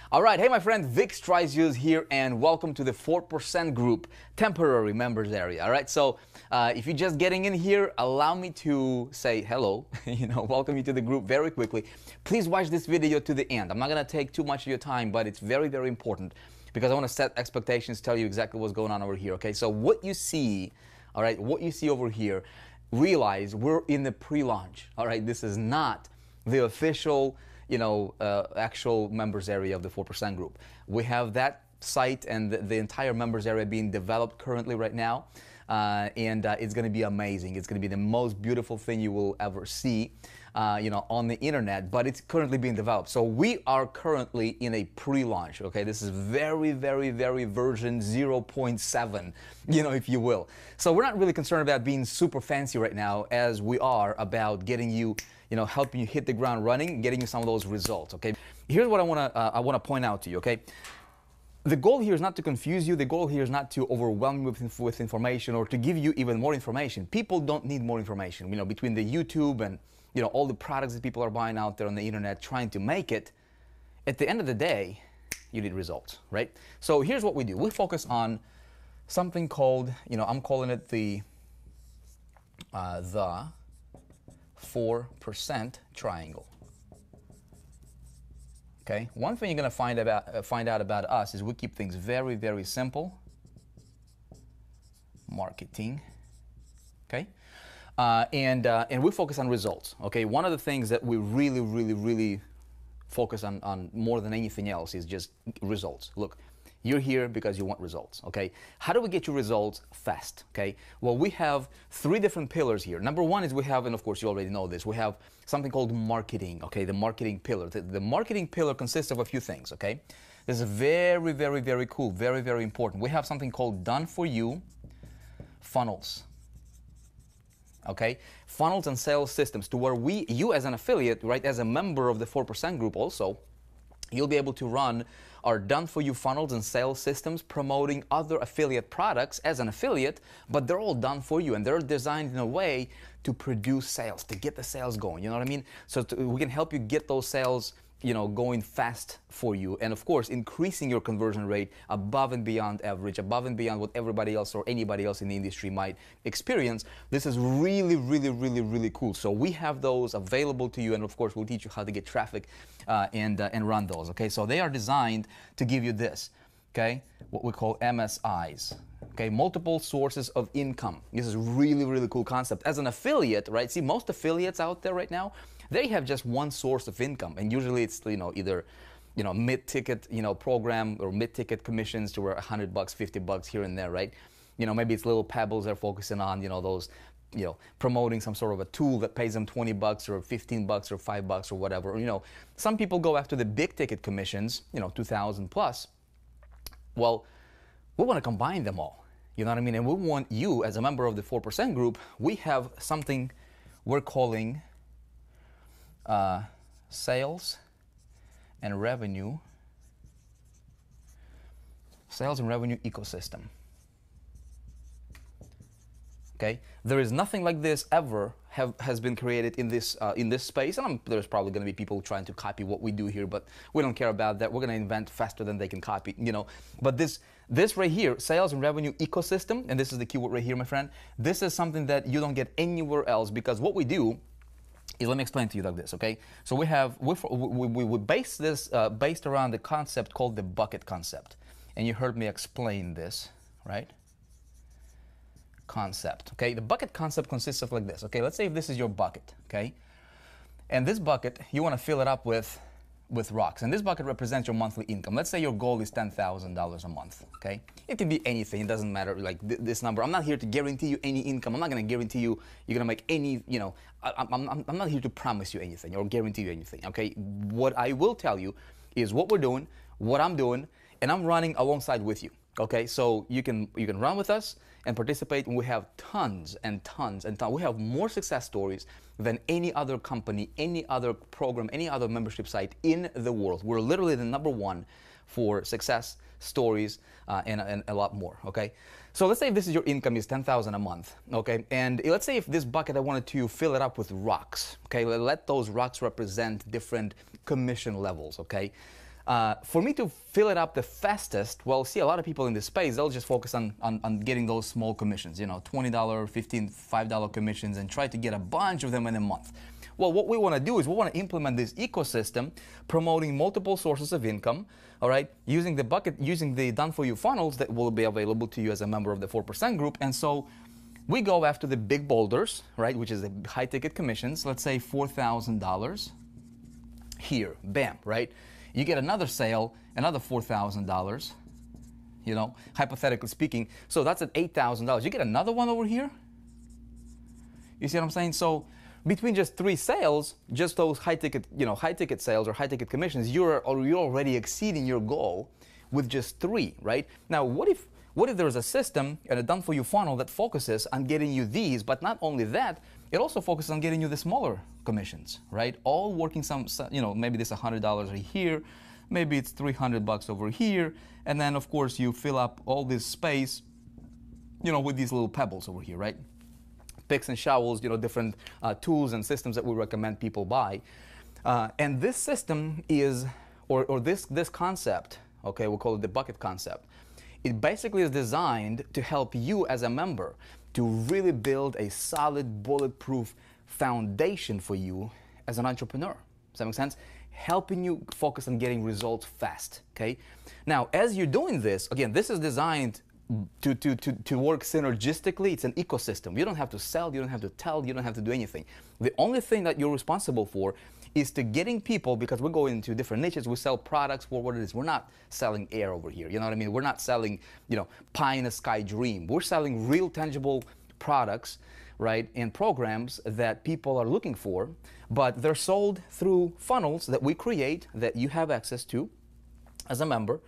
All right, hey my friend, Vic here, and welcome to the 4% group temporary members area. All right, so if you're just getting in here, allow me to say hello, welcome you to the group very quickly. Please watch this video to the end. I'm not gonna take too much of your time, but it's very, very important because I wanna set expectations, tell you exactly what's going on over here, okay? So what you see, all right, what you see over here, realize we're in the pre-launch, all right? This is not the official actual members area of the 4% group. We have that site and the entire members area being developed currently right now, and it's going to be amazing. It's going to be the most beautiful thing you will ever see, on the internet, but it's currently being developed. So we are currently in a pre-launch, okay? This is very, very, very version 0.7, if you will. So we're not really concerned about being super fancy right now as we are about getting you helping you hit the ground running, getting you some of those results, okay? Here's what I wanna point out to you, okay? The goal here is not to confuse you. The goal here is not to overwhelm you with information or to give you even more information. People don't need more information. Between the YouTube and all the products that people are buying out there on the internet trying to make it, at the end of the day, you need results, right? So here's what we do. We focus on something called, I'm calling it the 4% triangle. Okay, one thing you're going to find out about us is we keep things very, very simple. Marketing. Okay, and we focus on results. Okay, one of the things that we really, really, really focus on more than anything else is just results. Look, you're here because you want results, okay? How do we get you results fast, okay? Well, we have three different pillars here. Number one is we have, and of course you already know this, we have something called marketing, okay? The marketing pillar. The marketing pillar consists of a few things, okay? This is very, very, very cool, very, very important. We have something called done for you funnels, okay? Funnels and sales systems to where you as an affiliate, right, as a member of the 4% group also, you'll be able to run our done-for-you funnels and sales systems promoting other affiliate products as an affiliate, but they're all done for you and they're designed in a way to produce sales, to get the sales going, you know what I mean? So we can help you get those sales going fast for you, and of course increasing your conversion rate above and beyond average, above and beyond what everybody else or anybody else in the industry might experience. This is really, really, really, really cool. So we have those available to you, and of course we'll teach you how to get traffic and run those. Okay, so they are designed to give you this, okay, what we call MSIs. Okay, multiple sources of income. This is really, really cool concept. As an affiliate, right? See, most affiliates out there right now, they have just one source of income, and usually it's either mid-ticket program or mid-ticket commissions to where $100, $50 here and there, right? Maybe it's little pebbles they're focusing on, those promoting some sort of a tool that pays them $20 or $15 or $5 or whatever. Some people go after the big ticket commissions, 2,000 plus. Well, we want to combine them all. You know what I mean? And we want you, as a member of the 4% group, we have something we're calling sales and revenue ecosystem. Okay, there is nothing like this ever has been created in this space, and there's probably going to be people trying to copy what we do here, but we don't care about that. We're going to invent faster than they can copy, But this right here, sales and revenue ecosystem, and this is the keyword right here, my friend. This is something that you don't get anywhere else, because what we do is, let me explain to you like this, okay? So we base this based around the concept called the bucket concept, and you heard me explain this, right? Concept, okay? The bucket concept consists of like this, okay? Let's say if this is your bucket, okay? And this bucket, you want to fill it up with rocks, and this bucket represents your monthly income. Let's say your goal is $10,000 a month, okay? It can be anything, it doesn't matter, like this number. I'm not here to guarantee you any income. I'm not going to guarantee you're going to make any, I'm not here to promise you anything or guarantee you anything, okay? What I will tell you is what we're doing, what I'm doing, and I'm running alongside with you, okay? So you can run with us and participate, and we have tons and tons and tons. We have more success stories than any other company, any other program, any other membership site in the world. We're literally the #1 for success stories and a lot more, okay? So let's say if this is your income is $10,000 a month, okay? And let's say if this bucket, I wanted to fill it up with rocks, okay? Let those rocks represent different commission levels, okay? For me to fill it up the fastest, well, see, a lot of people in this space, they'll just focus on getting those small commissions, $20, $15, $5 commissions, and try to get a bunch of them in a month. Well, what we want to do is we want to implement this ecosystem, promoting multiple sources of income, all right, using the done-for-you funnels that will be available to you as a member of the 4% group. And so we go after the big boulders, right, which is the high-ticket commissions. Let's say $4,000 here, bam, right? You get another sale, another $4,000, hypothetically speaking. So that's at $8,000. You get another one over here. You see what I'm saying? So between just 3 sales, just those high-ticket sales or high-ticket commissions, you're already exceeding your goal with just 3, right? Now, what if there's a system and a done-for-you funnel that focuses on getting you these, but not only that, it also focuses on getting you the smaller commissions, right? All working maybe this $100 right here, maybe it's $300 over here, and then of course you fill up all this space, with these little pebbles over here, right? Picks and shovels, different tools and systems that we recommend people buy. And this system is, or this concept, okay, we'll call it the bucket concept. It basically is designed to help you as a member to really build a solid, bulletproof foundation for you as an entrepreneur. Does that make sense? Helping you focus on getting results fast, okay? Now, as you're doing this, again, this is designed to work synergistically. It's an ecosystem. You don't have to sell, you don't have to tell, you don't have to do anything. The only thing that you're responsible for is to getting people, because we go into different niches, we sell products for what it is. We're not selling air over here, you know what I mean? We're not selling, pie in the sky dream. We're selling real tangible products, right, and programs that people are looking for, but they're sold through funnels that we create that you have access to as a member.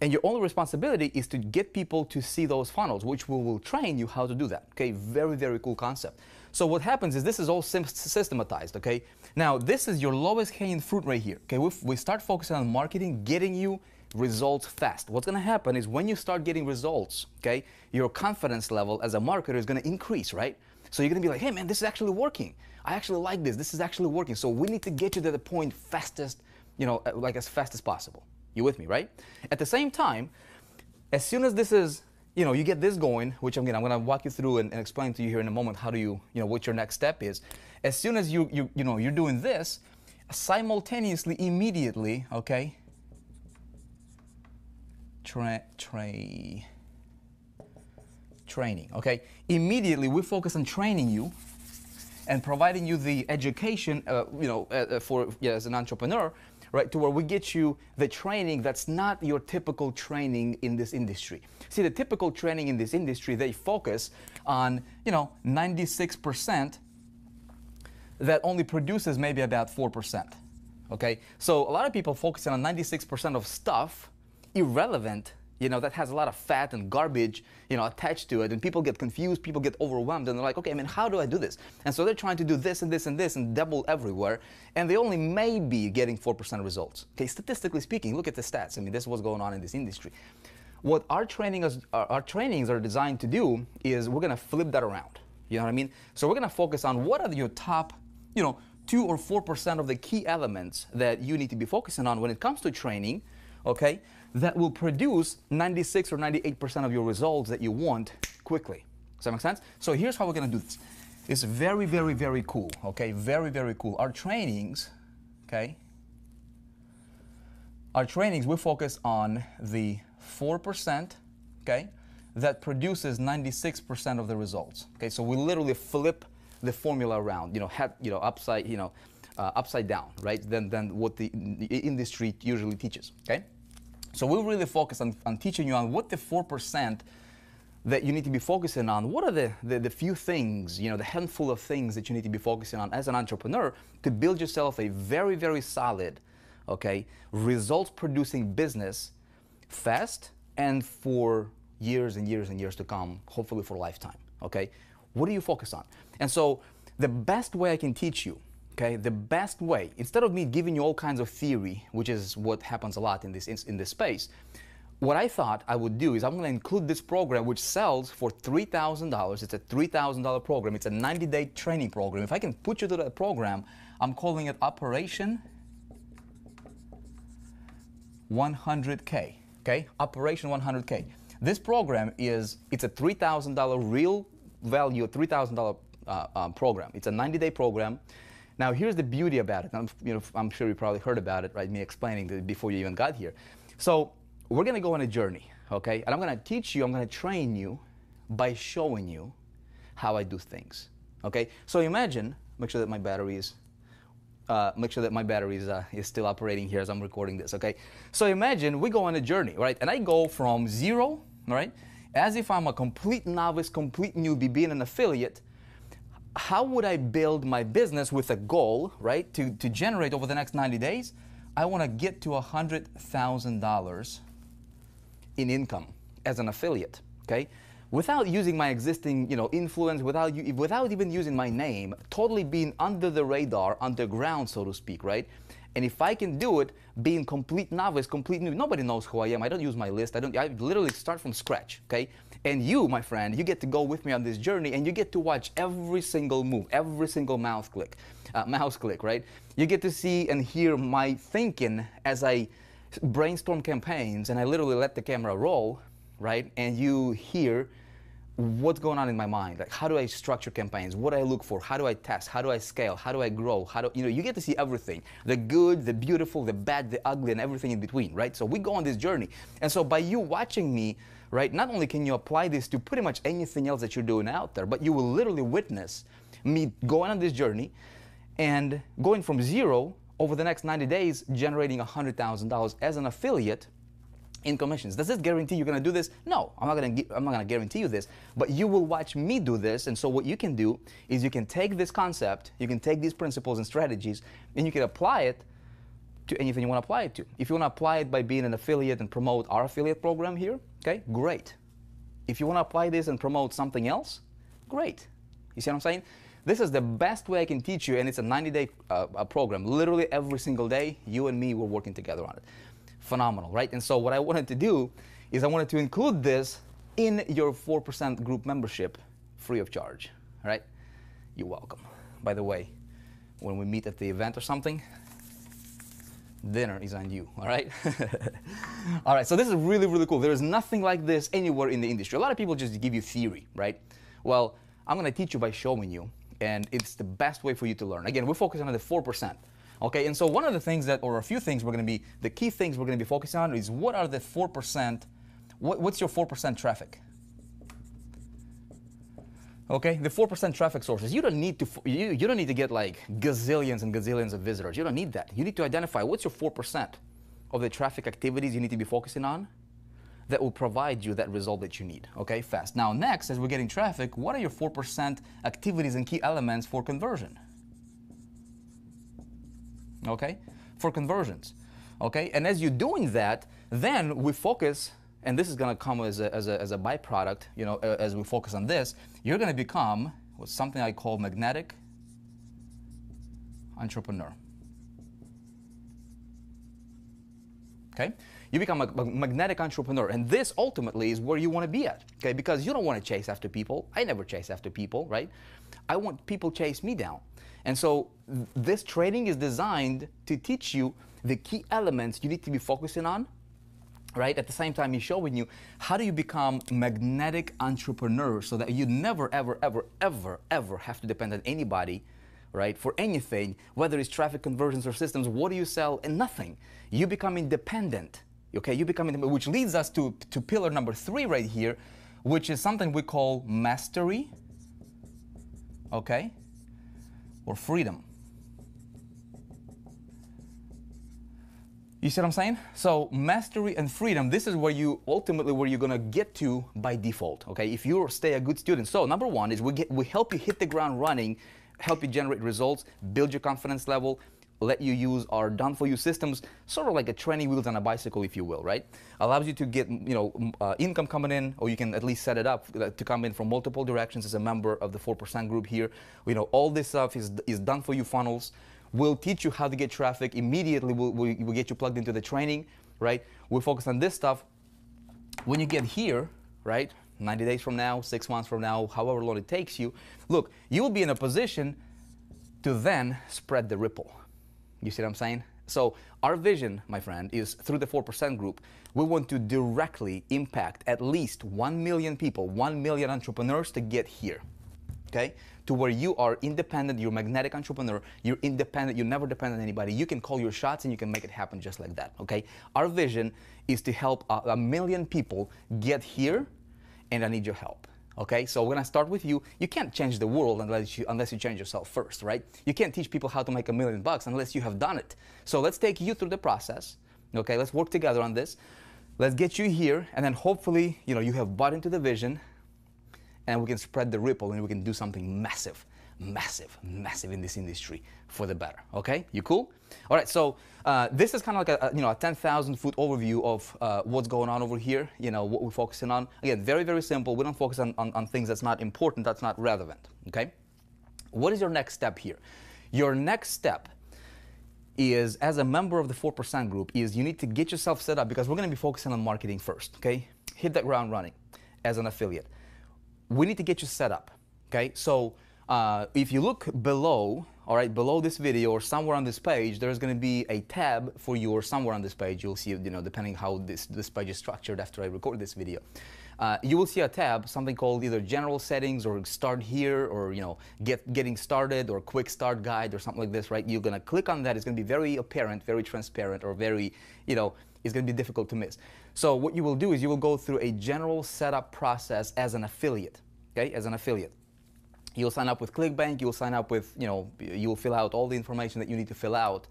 And your only responsibility is to get people to see those funnels, which we will train you how to do that. Okay, very, very cool concept. So what happens is this is all systematized, okay? Now, this is your lowest hanging fruit right here, okay? We start focusing on marketing, getting you results fast. What's gonna happen is when you start getting results, okay, your confidence level as a marketer is gonna increase, right? So you're gonna be like, hey man, this is actually working. I actually like this. This is actually working. So we need to get you to the point fastest, like as fast as possible. You with me, right? At the same time, as soon as this is, you get this going, which I'm gonna walk you through and explain to you here in a moment how do you, what your next step is. As soon as you're doing this, simultaneously, immediately, okay? Training, okay? Immediately, we focus on training you and providing you the education, as an entrepreneur, right, to where we get you the training that's not your typical training in this industry. See, the typical training in this industry, they focus on, 96% that only produces maybe about 4%, okay? So a lot of people focus on 96% of stuff, irrelevant, that has a lot of fat and garbage, attached to it, and people get confused, people get overwhelmed, and they're like, okay, how do I do this? And so they're trying to do this and this and this and double everywhere, and they only may be getting 4% results. Okay, statistically speaking, look at the stats. This is what's going on in this industry. What our trainings are designed to do is we're gonna flip that around. You know what I mean? So we're gonna focus on what are your top, 2 or 4% of the key elements that you need to be focusing on when it comes to training, okay, that will produce 96 or 98% of your results that you want quickly. Does that make sense? So here's how we're gonna do this. It's very, very, very cool, okay? Very, very cool. Our trainings, okay? We focus on the 4%, okay, that produces 96% of the results. Okay, so we literally flip the formula around, upside down, right? Than what the industry usually teaches. Okay, so we really focus on teaching you on what the 4% that you need to be focusing on. What are the few things, the handful of things that you need to be focusing on as an entrepreneur to build yourself a very, very solid, okay, results-producing business fast and for years and years and years to come, hopefully for a lifetime, okay? What do you focus on? And so the best way I can teach you, okay, the best way, instead of me giving you all kinds of theory, which is what happens a lot in this space, what I thought I would do is I'm going to include this program which sells for $3,000. It's a $3,000 program. It's a 90-day training program. If I can put you to that program, I'm calling it Operation 100K, okay? Operation 100K. This program it's a $3,000 real value, $3,000 program. It's a 90-day program. Now, here's the beauty about it. I'm sure you probably heard about it, right? Me explaining it before you even got here. So we're going to go on a journey, okay? And I'm going to teach you, I'm going to train you by showing you how I do things, okay? So imagine, make sure that my battery is still operating here as I'm recording this, okay? So imagine we go on a journey, right? And I go from zero, right? As if I'm a complete novice, complete newbie, being an affiliate. How would I build my business with a goal, right? To generate over the next 90 days, I want to get to $100,000 in income as an affiliate, okay? Without using my existing, influence, without even using my name, totally being under the radar, underground, so to speak, right? And if I can do it, being complete novice, complete new, nobody knows who I am. I don't use my list. I literally start from scratch, okay? And you, my friend, you get to go with me on this journey, and you get to watch every single move, every single mouse click, right? You get to see and hear my thinking as I brainstorm campaigns, and I literally let the camera roll, right? And you hear what's going on in my mind. Like, how do I structure campaigns? What do I look for? How do I test? How do I scale? How do I grow? You get to see everything. The good, the beautiful, the bad, the ugly, and everything in between, right? So we go on this journey. And so by you watching me, right, not only can you apply this to pretty much anything else that you're doing out there, but you will literally witness me going on this journey and going from zero over the next 90 days, generating $100,000 as an affiliate in commissions. Does this guarantee you're going to do this? No, I'm not going to guarantee you this, but you will watch me do this. And so what you can do is you can take this concept, you can take these principles and strategies, and you can apply it to anything you want to apply it to. If you want to apply it by being an affiliate and promote our affiliate program here, okay, great. If you want to apply this and promote something else, great. You see what I'm saying? This is the best way I can teach you, and it's a 90-day program. Literally every single day, you and me, we're working together on it. Phenomenal, right? And so what I wanted to do is I wanted to include this in your 4% group membership free of charge, all right? You're welcome. By the way, when we meet at the event or something, dinner is on you, all right? All right, so this is really, really cool. There is nothing like this anywhere in the industry. A lot of people just give you theory, right? Well, I'm going to teach you by showing you, and it's the best way for you to learn. Again, we're focusing on the 4%. Okay, and so one of the things or a few things the key things we're going to be focusing on is what are the 4%, what's your 4% traffic? Okay, the 4% traffic sources. You don't need to get like gazillions and gazillions of visitors. You don't need that. You need to identify what's your 4% of the traffic activities you need to be focusing on that will provide you that result that you need, okay, fast. Now next, as we're getting traffic, what are your 4% activities and key elements for conversion? Okay, for conversions, okay? And as you're doing that, then we focus, and this is going to come as a byproduct, as we focus on this, you're going to become something I call magnetic entrepreneur. Okay? You become a magnetic entrepreneur, and this ultimately is where you want to be at, okay? Because you don't want to chase after people. I never chase after people, right? I want people chase me down. And so this training is designed to teach you the key elements you need to be focusing on, right? At the same time, he's showing you how do you become magnetic entrepreneur so that you never, ever, ever, ever, ever have to depend on anybody, right? For anything, whether it's traffic conversions or systems, what do you sell? And nothing. You become independent, okay? You become independent, which leads us to pillar number 3 right here, which is something we call mastery, okay? Or freedom. You see what I'm saying? So mastery and freedom, this is where you ultimately where you're gonna get to by default, okay? If you stay a good student. So number 1 is we help you hit the ground running, help you generate results, build your confidence level, let you use our done-for-you systems, sort of like a training wheels on a bicycle, if you will, right? Allows you to get, income coming in, or you can at least set it up to come in from multiple directions as a member of the 4% group here. All this stuff is done-for-you funnels. We'll teach you how to get traffic immediately. We'll get you plugged into the training, right? We'll focus on this stuff. When you get here, right, 90 days from now, 6 months from now, however long it takes you, look, you will be in a position to then spread the ripple. You see what I'm saying? So our vision, my friend, is through the 4% group, we want to directly impact at least 1 million people, 1 million entrepreneurs to get here, okay? To where you are independent, you're a magnetic entrepreneur, you're independent, you never depend on anybody. You can call your shots and you can make it happen just like that, okay? Our vision is to help a million people get here, and I need your help. Okay, so we're gonna start with you. You can't change the world unless you change yourself first, right? You can't teach people how to make $1 million unless you have done it. So let's take you through the process. Okay, let's work together on this. Let's get you here, and then hopefully, you have bought into the vision, and we can spread the ripple, and we can do something massive, massive, massive in this industry for the better. Okay, you cool? All right, so this is kind of like a 10,000-foot overview of what's going on over here. What we're focusing on. Again, very, very simple. We don't focus on things that's not important, that's not relevant. Okay. What is your next step here? Your next step is, as a member of the 4% group, is you need to get yourself set up, because we're going to be focusing on marketing first. Okay. Hit the ground running as an affiliate. We need to get you set up. Okay. So if you look below, all right, below this video or somewhere on this page, there's going to be a tab for you, or somewhere on this page, you'll see, depending how this page is structured after I record this video. You will see a tab, something called either General Settings or Start Here, or Getting Started, or Quick Start Guide, or something like this, right? You're going to click on that. It's going to be very apparent, very transparent, or very, it's going to be difficult to miss. So what you will do is you will go through a general setup process as an affiliate, okay, as an affiliate. You'll sign up with ClickBank, you'll sign up with, you'll fill out all the information that you need to fill out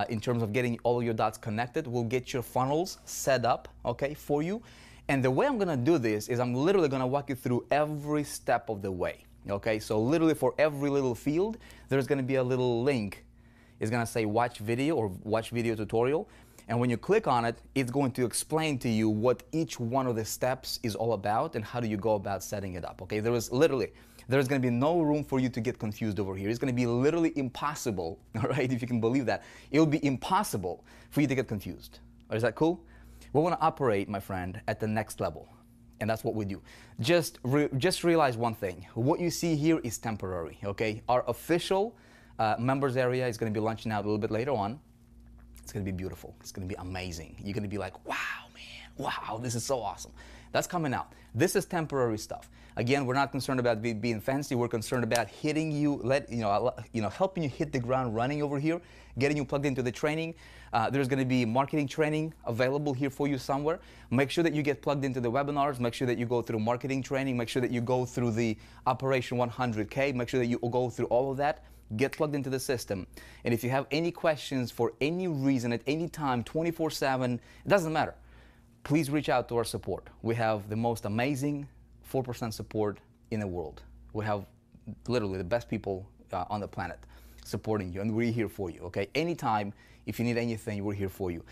in terms of getting all of your dots connected. We'll get your funnels set up, okay, for you. And the way I'm gonna do this is I'm literally gonna walk you through every step of the way, okay? So literally for every little field, there's gonna be a little link. It's gonna say watch video or watch video tutorial. And when you click on it, it's going to explain to you what each one of the steps is all about and how do you go about setting it up, okay? There's going to be no room for you to get confused over here. It's going to be literally impossible, all right, if you can believe that. It will be impossible for you to get confused. Is that cool? We want to operate, my friend, at the next level, and that's what we do. Just realize one thing. What you see here is temporary, okay? Our official members area is going to be launching out a little bit later on. It's going to be beautiful. It's going to be amazing. You're going to be like, wow, man, wow, this is so awesome. That's coming out. This is temporary stuff. Again, we're not concerned about being fancy. We're concerned about hitting you, helping you hit the ground running over here, getting you plugged into the training. There's going to be marketing training available here for you somewhere. Make sure that you get plugged into the webinars. Make sure that you go through marketing training. Make sure that you go through the Operation 100K. Make sure that you go through all of that. Get plugged into the system. And if you have any questions for any reason at any time, 24/7, it doesn't matter. Please reach out to our support. We have the most amazing 4% support in the world. We have literally the best people on the planet supporting you, and we're here for you, okay? Anytime, if you need anything, we're here for you.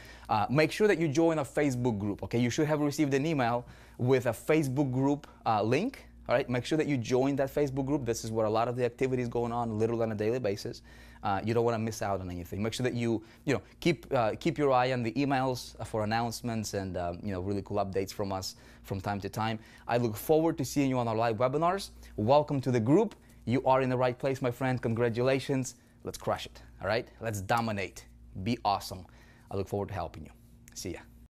Make sure that you join our Facebook group, okay? You should have received an email with a Facebook group link. All right, make sure that you join that Facebook group. This is where a lot of the activity is going on, literally on a daily basis. You don't want to miss out on anything. Make sure that you keep your eye on the emails for announcements and really cool updates from us from time to time. I look forward to seeing you on our live webinars. Welcome to the group. You are in the right place, my friend. Congratulations. Let's crush it. All right, let's dominate. Be awesome. I look forward to helping you. See ya.